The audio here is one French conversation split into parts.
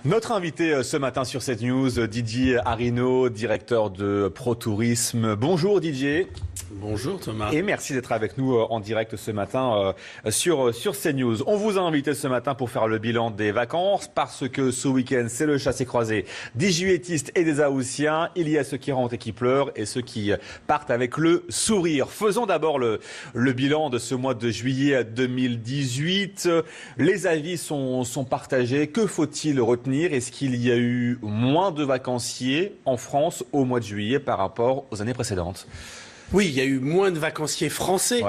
Notre invité ce matin sur cette news, Didier Arinaud, directeur de ProTourisme. Bonjour Didier. Bonjour Thomas. Et merci d'être avec nous en direct ce matin sur CNews. On vous a invité ce matin pour faire le bilan des vacances parce que ce week-end c'est le chassé-croisé des juilletistes et des Haussiens. Il y a ceux qui rentrent et qui pleurent et ceux qui partent avec le sourire. Faisons d'abord le bilan de ce mois de juillet 2018. Les avis sont partagés. Que faut-il retenir ? Est-ce qu'il y a eu moins de vacanciers en France au mois de juillet par rapport aux années précédentes ? Oui, il y a eu moins de vacanciers français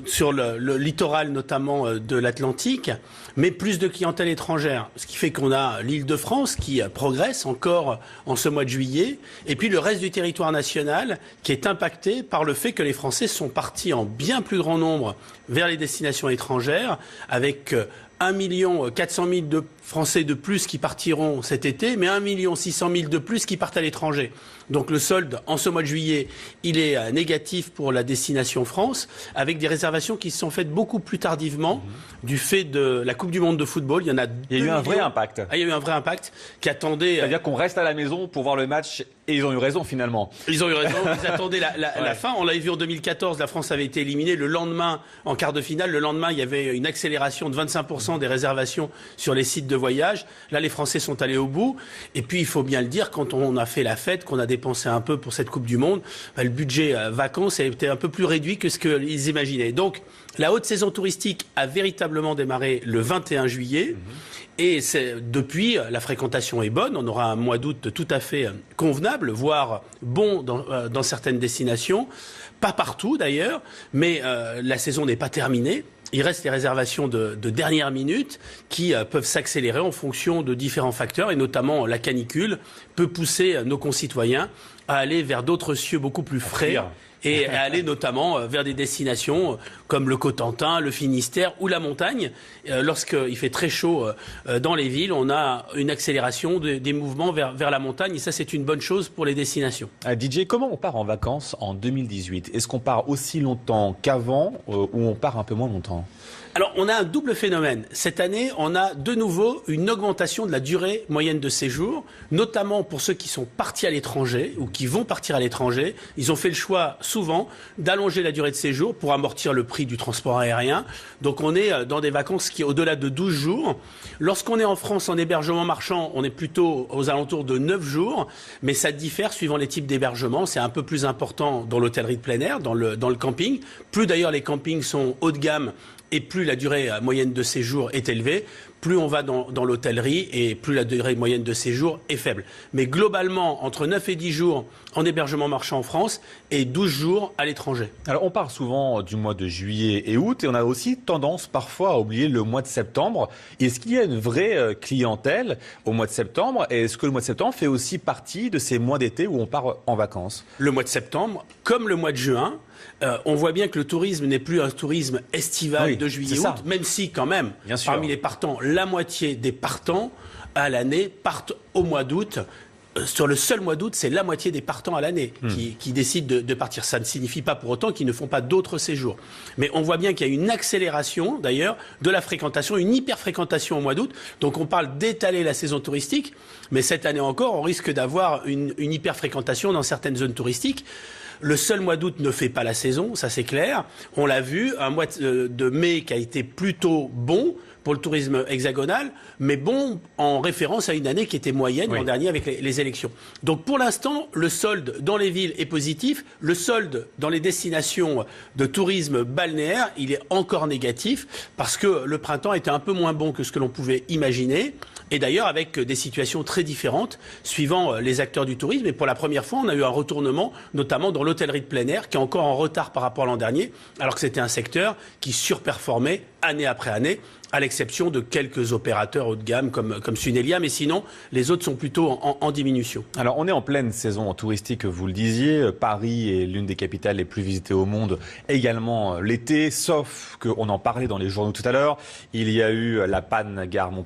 sur le littoral notamment de l'Atlantique, mais plus de clientèle étrangère. Ce qui fait qu'on a l'Île-de-France qui progresse encore en ce mois de juillet, et puis le reste du territoire national qui est impacté par le fait que les Français sont partis en bien plus grand nombre vers les destinations étrangères, avec 1 400 000 de Français de plus qui partiront cet été, mais 1 600 000 de plus qui partent à l'étranger. Donc le solde, en ce mois de juillet, il est négatif pour la destination France, avec des réservations qui se sont faites beaucoup plus tardivement du fait de la Coupe du Monde de football. Il y a eu un vrai impact. Il y a eu un vrai impact qui attendait... C'est-à-dire qu'on reste à la maison pour voir le match et ils ont eu raison finalement. Ils ont eu raison, ils attendaient la fin. On l'avait vu en 2014, la France avait été éliminée. Le lendemain, en quart de finale, le lendemain, il y avait une accélération de 25% des réservations sur les sites de voyage. Là, les Français sont allés au bout. Et puis, il faut bien le dire, quand on a fait la fête, qu'on a dépensé un peu pour cette Coupe du Monde, le budget vacances a été un peu plus réduit que ce qu'ils imaginaient. Donc, la haute saison touristique a véritablement démarré le 21 juillet. Et depuis, la fréquentation est bonne. On aura un mois d'août tout à fait convenable, voire bon dans certaines destinations. Pas partout d'ailleurs, mais la saison n'est pas terminée. Il reste les réservations de dernière minute qui peuvent s'accélérer en fonction de différents facteurs, et notamment la canicule peut pousser nos concitoyens à aller vers d'autres cieux beaucoup plus frais et à aller notamment vers des destinations comme le Cotentin, le Finistère ou la montagne. Lorsqu'il fait très chaud dans les villes, on a une accélération des mouvements vers la montagne, et ça c'est une bonne chose pour les destinations. DJ, comment on part en vacances en 2018 ? Est-ce qu'on part aussi longtemps qu'avant ou on part un peu moins longtemps ? Alors, on a un double phénomène. Cette année, on a de nouveau une augmentation de la durée moyenne de séjour, notamment pour ceux qui sont partis à l'étranger ou qui vont partir à l'étranger. Ils ont fait le choix, souvent, d'allonger la durée de séjour pour amortir le prix du transport aérien. Donc, on est dans des vacances qui, au-delà de 12 jours. Lorsqu'on est en France en hébergement marchand, on est plutôt aux alentours de 9 jours. Mais ça diffère suivant les types d'hébergement. C'est un peu plus important dans l'hôtellerie de plein air, dans le camping. Plus d'ailleurs, les campings sont haut de gamme, et plus la durée moyenne de séjour est élevée, plus on va dans l'hôtellerie et plus la durée moyenne de séjour est faible. Mais globalement, entre 9 et 10 jours en hébergement marchand en France et 12 jours à l'étranger. Alors on parle souvent du mois de juillet et août, et on a aussi tendance parfois à oublier le mois de septembre. Est-ce qu'il y a une vraie clientèle au mois de septembre, et est-ce que le mois de septembre fait aussi partie de ces mois d'été où on part en vacances ? Le mois de septembre, comme le mois de juin, on voit bien que le tourisme n'est plus un tourisme estival de juillet-août, même si quand même, parmi les partants, la moitié des partants à l'année partent au mois d'août. Sur le seul mois d'août, c'est la moitié des partants à l'année qui décident de partir. Ça ne signifie pas pour autant qu'ils ne font pas d'autres séjours. Mais on voit bien qu'il y a une accélération, d'ailleurs, de la fréquentation, une hyper-fréquentation au mois d'août. Donc on parle d'étaler la saison touristique, mais cette année encore, on risque d'avoir une hyper-fréquentation dans certaines zones touristiques. Le seul mois d'août ne fait pas la saison, ça c'est clair. On l'a vu, un mois de mai qui a été plutôt bon pour le tourisme hexagonal, mais bon en référence à une année qui était moyenne l'an dernier avec les élections. Donc pour l'instant, le solde dans les villes est positif. Le solde dans les destinations de tourisme balnéaire, il est encore négatif parce que le printemps était un peu moins bon que ce que l'on pouvait imaginer. Et d'ailleurs avec des situations très différentes suivant les acteurs du tourisme. Et pour la première fois, on a eu un retournement, notamment dans l'hôtellerie de plein air, qui est encore en retard par rapport à l'an dernier, alors que c'était un secteur qui surperformait année après année, à l'exception de quelques opérateurs haut de gamme comme Sunelia, mais sinon, les autres sont plutôt en diminution. Alors, on est en pleine saison touristique, vous le disiez. Paris est l'une des capitales les plus visitées au monde, également l'été, sauf qu'on en parlait dans les journaux tout à l'heure. Il y a eu la panne gare Montparnasse